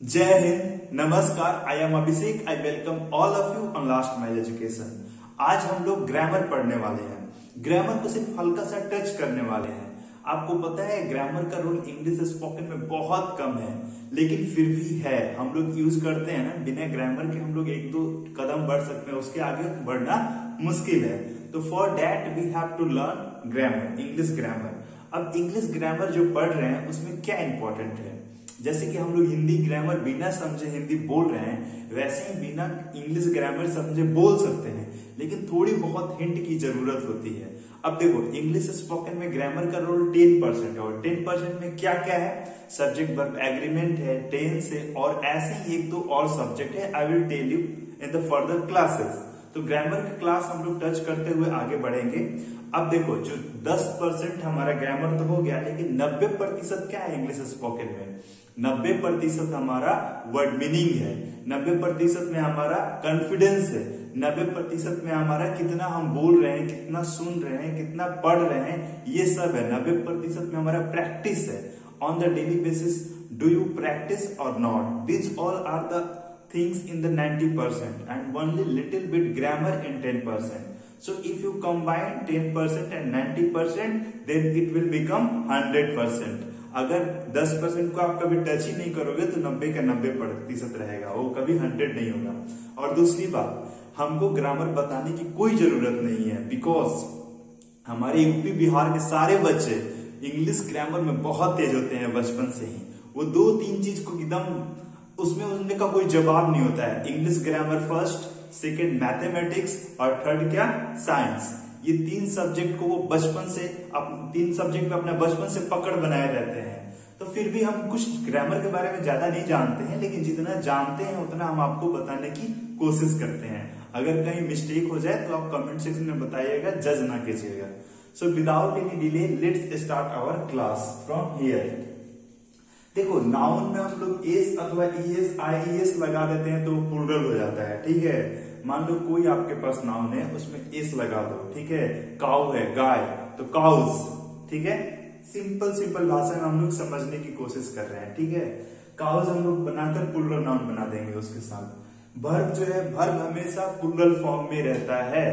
जय हिंद, नमस्कार। I am Abhishek. I welcome all of you on last mile education. आज हम लोग ग्रामर पढ़ने वाले हैं। ग्रामर को सिर्फ हल्का सा टच करने वाले हैं। आपको पता है ग्रामर का रोल इंग्लिश स्पोकन में बहुत कम है, लेकिन फिर भी है। हम लोग यूज करते हैं ना, बिना ग्रामर के हम लोग एक दो कदम बढ़ सकते हैं, उसके आगे बढ़ना मुश्किल है। तो for that we have to learn grammar, English grammar. अब इंग्लिश ग्रामर जो पढ़ रहे हैं उसमें क्या इंपॉर्टेंट है, जैसे कि हम लोग हिंदी ग्रामर बिना समझे हिंदी बोल रहे हैं, वैसे ही बिना इंग्लिश ग्रामर समझे बोल सकते हैं, लेकिन थोड़ी बहुत हिंट की जरूरत होती है। अब देखो, इंग्लिश स्पोकन में ग्रामर का रोल 10% है, और 10% में क्या क्या है, सब्जेक्ट वर्ब एग्रीमेंट है, टेंस है, और ऐसे ही एक दो और सब्जेक्ट है। I will tell you in the further classes. तो ग्रामर की क्लास हम लोग टच करते हुए आगे बढ़ेंगे। अब देखो, जो 10% हमारा ग्रामर तो हो गया, लेकिन 90% क्या है इंग्लिश स्पोकन में? 90% हमारा वर्ड मीनिंग है, 90% में हमारा कॉन्फिडेंस है, 90% में हमारा कितना हम बोल रहे हैं, कितना सुन रहे हैं, कितना पढ़ रहे हैं, ये सब है। 90% में हमारा प्रैक्टिस है। On the daily basis do you practice और not? This all are the things in the 90% and only little bit grammar in 10%. So if you combine 10% and 90%, then it will become 100%. अगर 10% को आप कभी touch ही नहीं करोगे तो 90 का 90% रहेगा, वो कभी 100 नहीं होगा। और दूसरी बात, हमको ग्रामर बताने की कोई जरूरत नहीं है, बिकॉज हमारे यूपी बिहार के सारे बच्चे इंग्लिश ग्रामर में बहुत तेज होते हैं बचपन से ही। वो दो तीन चीज को एकदम उसमें उनने का कोई जवाब नहीं होता है। English grammar first, second mathematics, और थर्ड क्या, साइंस। ये तीन सब्जेक्ट को वो बचपन से तीन सब्जेक्ट में अपना बचपन से पकड़ बनाए रहते हैं। तो फिर भी हम कुछ ग्रामर के बारे में ज्यादा नहीं जानते हैं, लेकिन जितना जानते हैं उतना हम आपको बताने की कोशिश करते हैं। अगर कहीं मिस्टेक हो जाए तो आप कमेंट सेक्शन में बताइएगा, जज ना कीजिएगा। So without any delay let's start our class from here. देखो, नाउन में हम लोग एस अथवा ईएस आईएस लगा देते हैं तो प्लूरल हो जाता है, ठीक है। मान लो कोई आपके पास नाउन है, उसमें एस लगा दो, ठीक है। काउ है, गाय, तो काउस, ठीक है। सिंपल भाषा में हम लोग समझने की कोशिश कर रहे हैं, ठीक है। काउस हम लोग बनाकर प्लूरल नाउन बना देंगे उसके साथ। वर्ब जो है, वर्ब हमेशा प्लूरल फॉर्म में रहता है,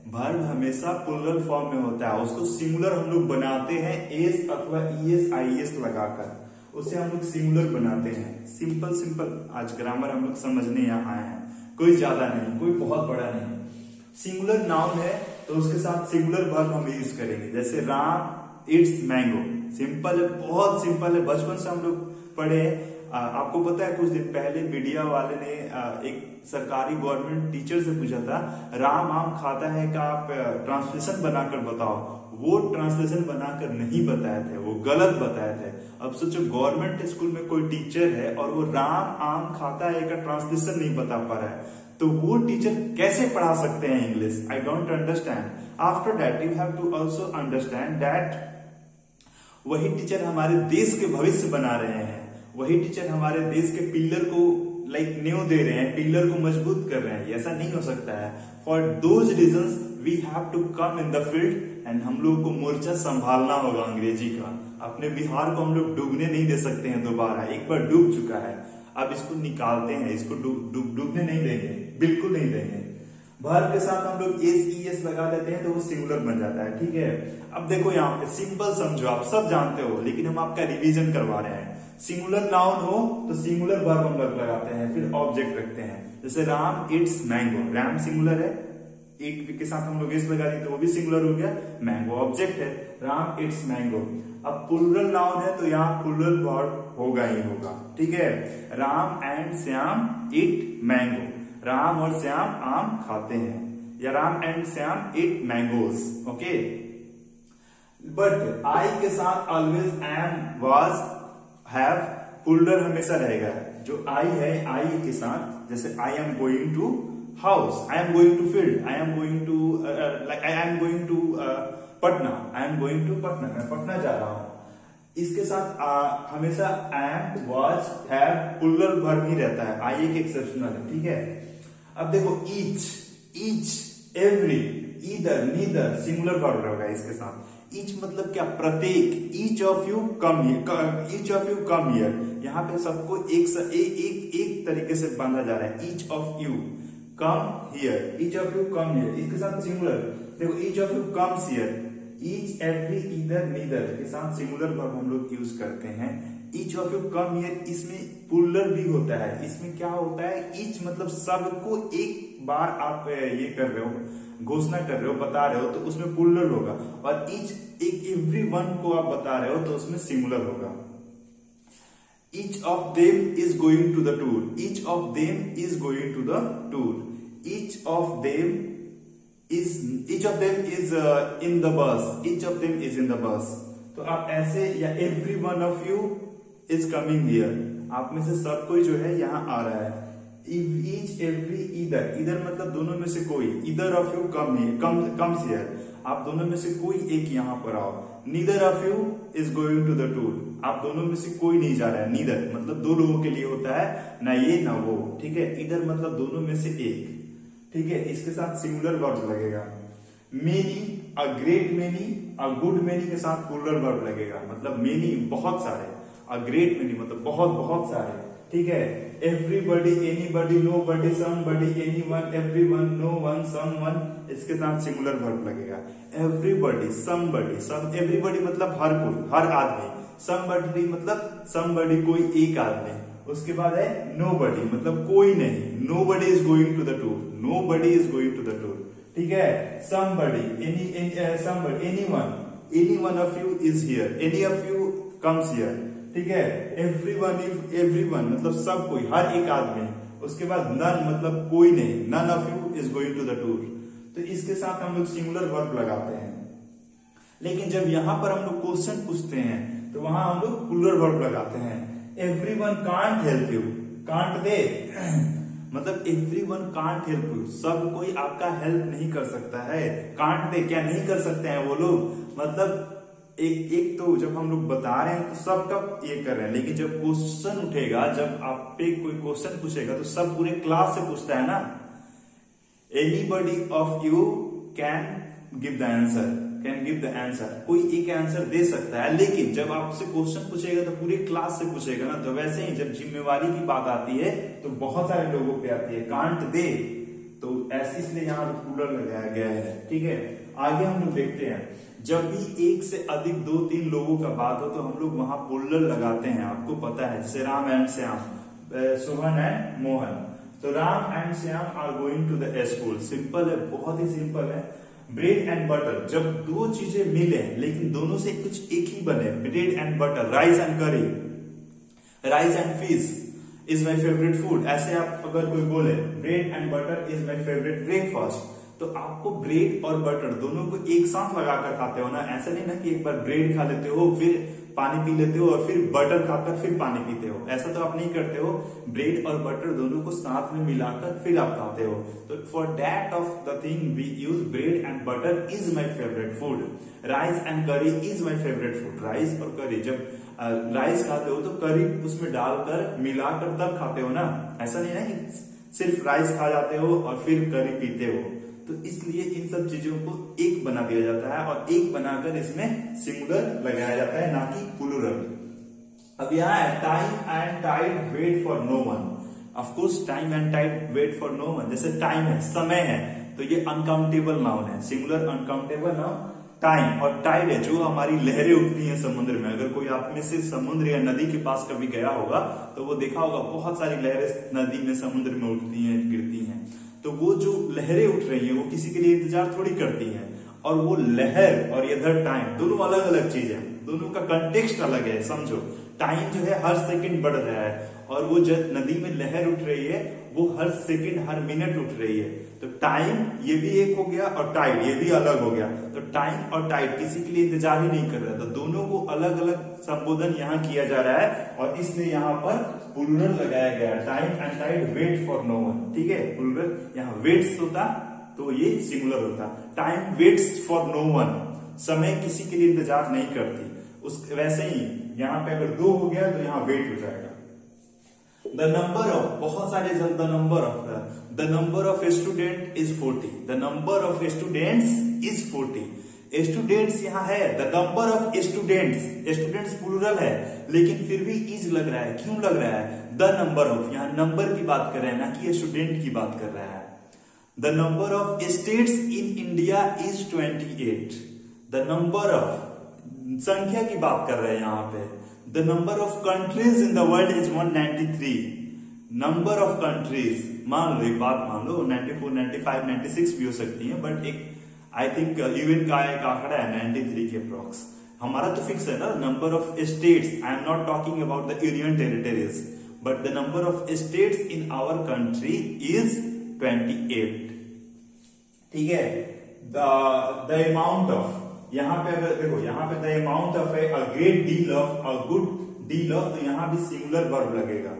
वर्ब हमेशा प्लूरल फॉर्म में होता है। उसको सिंगुलर हम लोग बनाते हैं एस अथवा ईएस आईएस लगाकर, उसे हम लोग सिंगुलर बनाते हैं। सिंपल आज ग्रामर हम लोग समझने यहाँ आए हैं, कोई ज्यादा नहीं, कोई बहुत बड़ा नहीं। सिंगुलर नाउन है तो उसके साथ सिंगुलर वर्ब हम यूज करेंगे, जैसे राम इट्स मैंगो। सिंपल है, बहुत सिंपल है, बचपन से हम लोग पढ़े हैं। आपको पता है, कुछ दिन पहले मीडिया वाले ने एक सरकारी गवर्नमेंट टीचर से पूछा था, राम आम खाता है का आप ट्रांसलेशन बनाकर बताओ। वो ट्रांसलेशन बनाकर नहीं बताए थे, वो गलत बताए थे। अब सोचो, गवर्नमेंट स्कूल में कोई टीचर है और वो राम आम खाता है का ट्रांसलेशन नहीं बता पा रहा है, तो वो टीचर कैसे पढ़ा सकते हैं English? I don't understand. After that you have to also understand that वही टीचर हमारे देश के भविष्य बना रहे हैं, वही टीचर हमारे देश के पिलर को नींव दे रहे हैं, पिलर को मजबूत कर रहे हैं। ऐसा नहीं हो सकता है। For those reasons we have to come in the field and हम लोग को मोर्चा संभालना होगा अंग्रेजी का। अपने बिहार को हम लोग डूबने नहीं दे सकते हैं दोबारा, एक बार डूब चुका है, अब इसको निकालते हैं, इसको डूबने नहीं देंगे, बिल्कुल नहीं देंगे। वर्ब के साथ हम लोग एस ईएस लगा देते हैं तो वो सिंगुलर बन जाता है, ठीक है। अब देखो, यहाँ पे सिंपल समझो, आप सब जानते हो, लेकिन हम आपका रिवीजन करवा रहे हैं। सिंगुलर नाउन हो तो सिंगुलर वर्ब हम लोग लगाते हैं, फिर ऑब्जेक्ट रखते हैं। जैसे Ram it's mango, Ram singular है, एक के साथ हम लोग एस लगा दिए तो वो भी सिंगुलर हो गया। मैंगो ऑब्जेक्ट है, राम इट्स मैंगो। अब प्लूरल नाउन है तो यहाँ प्लूरल वर्ब होगा ही होगा, ठीक है। Ram and Shyam eat mango, Ram और श्याम आम खाते हैं, या Ram and Shyam eat mangoes, okay. But I के साथ always am was have plural हमेशा रहेगा। जो आई है, आई के साथ, जैसे I am going to house, I am going to field, I am going to I am going to Patna, I am going to Patna, मैं पटना जा रहा हूं। इसके साथ हमेशा M was have plural verb ही रहता है, आई एक एक्सेप्शनल है, ठीक है। अब देखो, each every, either neither singular verb होगा इसके साथ। ईच मतलब क्या, प्रत्येक। Each of you come here, each of you come here, यहाँ पे सबको एक तरीके से बांधा जा रहा है। Each of you come here, each of you come here, इसके साथ सिंगुलर। देखो each of you comes here, each, every, either, neither के साथ सिंगुलर वर्ब हम लोग यूज करते हैं। Each of you come here, इसमें प्लूरल भी होता है। इसमें क्या होता है, ईच मतलब सबको एक बार आप ये कर रहे हो, घोषणा कर रहे हो, बता रहे हो, तो उसमें प्लूरल होगा। और ईच एक एवरी वन को आप बता रहे हो तो उसमें सिंगुलर होगा। Each of them is going to the tour, each of them is going to the tour, each of them is in the bus, each of them is in the bus. तो आप ऐसे, या every one of you is coming here, आप में से सब कोई जो है यहाँ आ रहा है। ईच, एवरी, ईदर, ईदर मतलब दोनों में से कोई, either of you comes here, आप दोनों में से कोई एक यहाँ पर आओ। Neither of you is going to the tour, आप दोनों में से कोई नहीं जा रहा है। नीदर मतलब दो लोगों के लिए होता है, ना ये ना वो, ठीक है। ईदर मतलब दोनों में से एक, ठीक है। इसके साथ सिंगुलर वर्ब लगेगा। Many, a great many, a good many के साथ प्लूरल वर्ब लगेगा, मतलब मेनी बहुत सारे, अ ग्रेट मेनी मतलब बहुत बहुत सारे, ठीक है। Everybody, anybody, nobody, somebody, anyone, everyone, no one, someone, इसके साथ सिंगुलर वर्ब लगेगा। एवरीबडी, समबडी, सब, एवरीबडी मतलब हर कोई, हर आदमी। समबडी मतलब समबडी कोई एक आदमी। उसके बाद है नोबडी मतलब कोई नहीं, nobody is going to the tour, nobody is going to the tour, ठीक है। Somebody, somebody, anyone, anyone of you is here, any of you comes here, ठीक है। एवरीवन, एवरीवन मतलब सब कोई, हर एक आदमी। उसके बाद नन मतलब कोई नहीं, none of you is going to the tour. तो इसके साथ हम लोग सिंगुलर वर्ब लगाते हैं। लेकिन जब यहां पर हम लोग क्वेश्चन पूछते हैं तो वहां हम लोग प्लूरल वर्ब लगाते हैं। Everyone can't help you, can't they मतलब एवरीवन कांट हेल्प यू, सब कोई आपका हेल्प नहीं कर सकता है। कांट दे क्या नहीं कर सकते हैं वो लोग, मतलब एक तो जब हम लोग बता रहे हैं तो सबका ये कर रहे हैं, लेकिन जब क्वेश्चन उठेगा, जब आप पे कोई क्वेश्चन पूछेगा तो सब पूरे क्लास से पूछता है ना। Anybody of you can give the answer, can give the answer, कोई एक आंसर दे सकता है। लेकिन जब आपसे क्वेश्चन पूछेगा तो पूरी क्लास से पूछेगा ना। तो वैसे ही जब जिम्मेवारी की बात आती है तो बहुत सारे लोगों पे आती है, कांट दे, तो ऐसे इसलिए यहाँ प्लूरल लगाया गया है, ठीक है। आगे हम लोग देखते हैं, जब भी एक से अधिक 2-3 लोगों का बात हो तो हम लोग वहां प्लूरल लगाते हैं, आपको पता है। जैसे राम एंड श्याम, सोहन एंड मोहन, तो Ram and Shyam are going to the school, simple है, बहुत ही सिंपल है। ब्रेड एंड बटर, जब दो चीजें मिले लेकिन दोनों से कुछ एक ही बने, bread and butter, rice and curry, rice and fish is my favourite food, ऐसे आप अगर कोई बोले bread and butter is my favourite breakfast, तो आपको ब्रेड और बटर दोनों को एक साथ लगाकर खाते हो ना। ऐसा नहीं ना कि एक बार ब्रेड खा लेते हो फिर पानी पी लेते हो और फिर बटर खाकर फिर पानी पीते हो, ऐसा तो आप नहीं करते हो। ब्रेड और बटर दोनों को साथ में मिलाकर फिर आप खाते हो। तो for that of the thing we use bread and butter is my favourite food, rice and curry is my favourite food. Rice और करी, जब राइस खाते हो तो करी उसमें डालकर मिलाकर तब खाते हो ना, ऐसा नहीं ना कि सिर्फ राइस खा जाते हो और फिर करी पीते हो। तो इसलिए इन सब चीजों को एक बना दिया जाता है और एक बनाकर इसमें सिंगुलर लगाया जाता है, ना कि प्लूरल। अब यहाँ है time and tide wait for no one. Of course time and tide wait for no one, जैसे टाइम है, समय है, तो ये अनकाउंटेबल नाउन है, सिंगुलर अनकाउंटेबल नाउन। टाइम और टाइड है, जो हमारी लहरें उठती हैं समुद्र में। अगर कोई आप में से समुद्र या नदी के पास कभी गया होगा तो वो देखा होगा बहुत सारी लहरें नदी में, समुद्र में उठती हैं, गिरती हैं। तो वो जो लहरें उठ रही हैं वो किसी के लिए इंतजार थोड़ी करती हैं। और वो लहर और इधर टाइम दोनों अलग अलग चीज है, दोनों का कंटेक्स्ट अलग है। समझो, टाइम जो है हर सेकंड बढ़ रहा है और वो जब नदी में लहर उठ रही है वो हर सेकंड हर मिनट उठ रही है। तो टाइम ये भी एक हो गया और टाइड ये भी अलग हो गया। तो टाइम और टाइड किसी के लिए इंतजार ही नहीं कर रहा, तो दोनों को अलग अलग संबोधन यहाँ किया जा रहा है और इसलिए यहाँ पर प्लूरल लगाया गया, time and tide wait for no one, ठीक है। प्लूरल यहाँ वेट्स होता तो ये सिंगुलर होता, time waits for no one, समय किसी के लिए इंतजार नहीं करती। उस वैसे ही यहाँ पे अगर 2 हो गया तो यहाँ वेट हो जाएगा। द नंबर ऑफ, बहुत सारे the number of student is 40, the number of students is 40, students यहाँ है, the number of students, students plural है लेकिन फिर भी इज लग रहा है, क्यों लग रहा है? द नंबर ऑफ, यहाँ नंबर की बात कर रहे हैं ना कि स्टूडेंट की बात कर रहा है। The number of states in India is 28। The number of, संख्या की बात कर रहे हैं यहाँ पे। The number of countries in the world is 193। Number of countries, मान लो एक बात मान लो 94, 95, 96 भी हो सकती है, बट एक आई थिंक यूएन का एक आंकड़ा है 93 के अप्रॉक्स। हमारा तो फिक्स है ना number of states. I am not talking about the union territories, but the number of states in our country is 28। ठीक है। द अमाउंट ऑफ, यहाँ पे अगर देखो यहाँ पे द अमाउंट ऑफ है a great deal of, a good deal of, तो यहाँ भी सिंगुलर वर्ब लगेगा।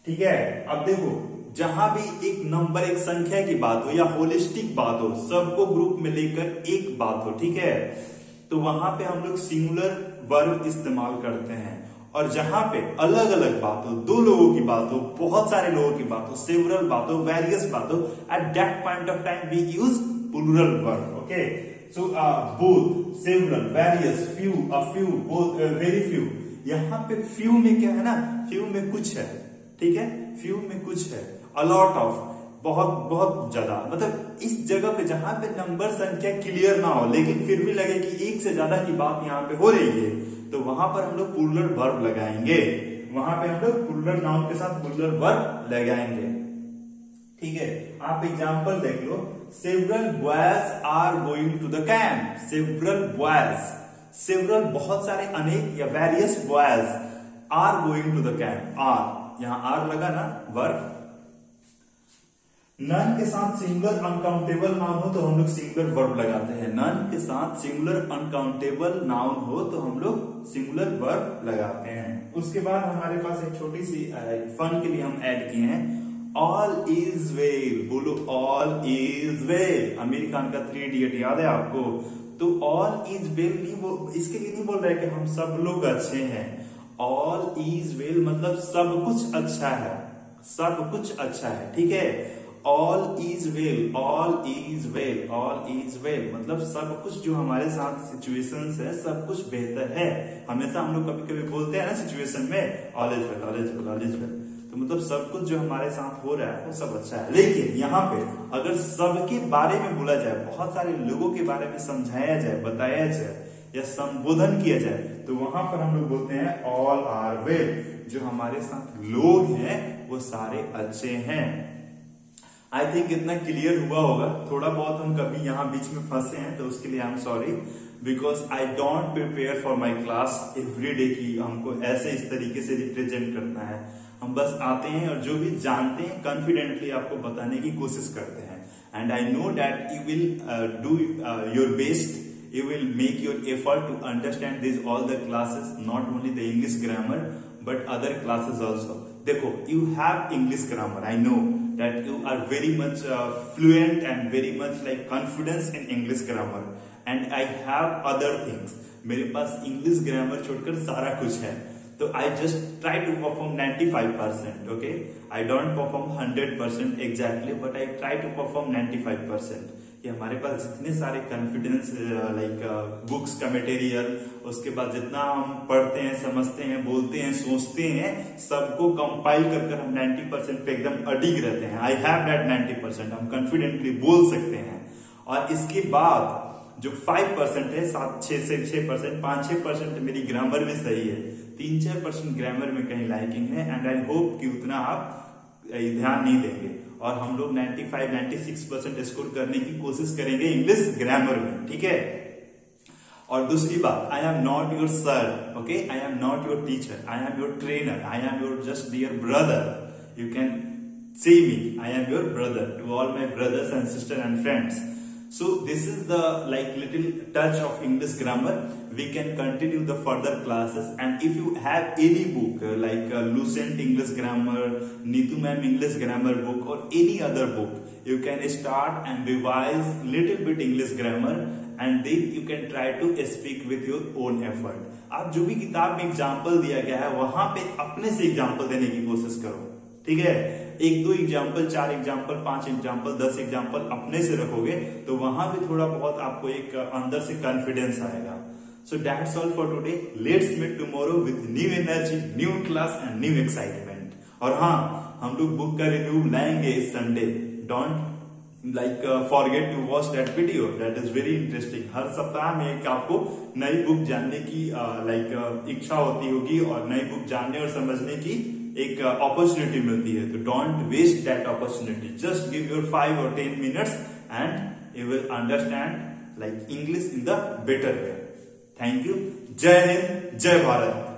ठीक है। अब देखो जहां भी एक नंबर, एक संख्या की बात हो या होलिस्टिक बात हो, सबको ग्रुप में लेकर एक बात हो, ठीक है, तो वहां पे हम लोग सिंगुलर वर्ब इस्तेमाल करते हैं। और जहां पे अलग अलग बात हो, दो लोगों की बात हो, बहुत सारे लोगों की बात हो, सेवरल बात हो, वेरियस बात हो, at that point of time we use plural verb. Okay, so both, several, various, few, a few, both, very few. यहाँ पे फ्यू में क्या है ना, फ्यू में कुछ है, ठीक है, फ्यू में कुछ है, अलॉट ऑफ, बहुत बहुत ज्यादा, मतलब इस जगह पे जहां पे नंबर संख्या क्लियर ना हो लेकिन फिर भी लगे कि एक से ज्यादा की बात यहाँ पे हो रही है, तो वहां पर हम लोग प्लूरल वर्ब लगाएंगे। वहां पे हम लोग प्लूरल नाउन के साथ प्लूरल वर्ब लगाएंगे। ठीक है। आप एग्जांपल देख लो, several boys are going to the camp. Several boys, several बहुत सारे, अनेक या various boys are going to the camp. Are, यहां आर लगा ना वर्ब। नन के साथ सिंगुलर अनकाउंटेबल नाउन हो तो हम लोग सिंगुलर वर्ब लगाते हैं। नन के साथ सिंगुलर अनकाउंटेबल नाउन हो तो हम लोग सिंगुलर वर्ब लगाते हैं। उसके बाद हमारे पास एक छोटी सी फन के लिए हम ऐड किए हैं, ऑल इज वेल। बोलो all is well. Aamir Khan का 3 इडियट याद है आपको? तो ऑल इज वेल नहीं, वो इसके लिए नहीं बोल रहे कि हम सब लोग अच्छे हैं। ऑल इज वेल मतलब सब कुछ अच्छा है, सब कुछ अच्छा है। ठीक है। All is well, all is well, all is well मतलब सब कुछ जो हमारे साथ सिचुएशंस है सब कुछ बेहतर है। हमेशा हम लोग कभी कभी बोलते हैं ना सिचुएशन में all is well, all is well, all is well, तो मतलब सब कुछ जो हमारे साथ हो रहा है वो सब अच्छा है। लेकिन यहाँ पे अगर सबके बारे में बोला जाए, बहुत सारे लोगों के बारे में समझाया जाए, बताया जाए या संबोधन किया जाए, तो वहां पर हम लोग बोलते हैं ऑल आर वेल। जो हमारे साथ लोग हैं वो सारे अच्छे हैं। आई थिंक इतना क्लियर हुआ होगा। थोड़ा बहुत हम कभी यहाँ बीच में फंसे हैं तो उसके लिए I am sorry, because I don't prepare for my class every day की हमको ऐसे इस तरीके से रिप्रेजेंट करना है। हम बस आते हैं और जो भी जानते हैं कॉन्फिडेंटली आपको बताने की कोशिश करते हैं। And I know that you will do your best, you will make your effort to understand these all the classes, not only the English grammar but other classes also. देखो, you have English grammar, I know that you are very much fluent and very much like confidence in English grammar, and I have other things. मेरे पास English grammar छोड़कर सारा कुछ है, तो I just try to perform 95%, okay? I don't perform 100% exactly, but I try to perform 95%. कि हमारे पास जितने सारे कॉन्फिडेंस लाइक बुक्स का मटेरियल, उसके बाद जितना हम पढ़ते हैं, समझते हैं, बोलते हैं, सोचते हैं, सबको कंपाइल कर हम 90% पे एकदम अडिग रहते हैं। आई हैव दैट 90%, हम कॉन्फिडेंटली बोल सकते हैं। और इसके बाद जो 5% है, 6% 5-6% मेरी ग्रामर में सही है, 3-4% ग्रामर में कहीं लाइकिंग है, एंड आई होप कि उतना आप ध्यान नहीं देंगे और हम लोग 95-96% स्कोर करने की कोशिश करेंगे इंग्लिश ग्रामर में। ठीक है। और दूसरी बात, I am not your sir, okay, I am not your teacher, I am your trainer, I am your just dear brother. You can see me, I am your brother to all my brothers and sisters and friends. So this is the like little touch of English grammar. We can continue the further classes, and if you have any book like Lucent English Grammar, Neetu Ma'am English Grammar book, or any other book, you can start and revise little bit English grammar, and then you can try to speak with your own effort. आप जो भी किताब में example दिया गया है वहां पे अपने से एग्जाम्पल देने की कोशिश करो। ठीक है। एक दो एग्जाम्पल, 4 एग्जाम्पल, 5 एग्जाम्पल, 10 एग्जाम्पल अपने से रखोगे तो वहां भी थोड़ा बहुत आपको एक अंदर से कॉन्फिडेंस आएगा। So that's all for today. Let's meet tomorrow with new energy, new class and new excitement. और हाँ, हम लोग बुक का रिव्यू लाएंगे इस Sunday. Don't forget to watch that video, that is very interesting. हर सप्ताह में एक आपको नई बुक जानने की इच्छा होती होगी और नई बुक जानने और समझने की एक अपॉर्चुनिटी मिलती है। तो don't waste that opportunity, just give your 5 or 10 minutes and you will understand English in the better way. Thank you. जय हिंद, जय भारत।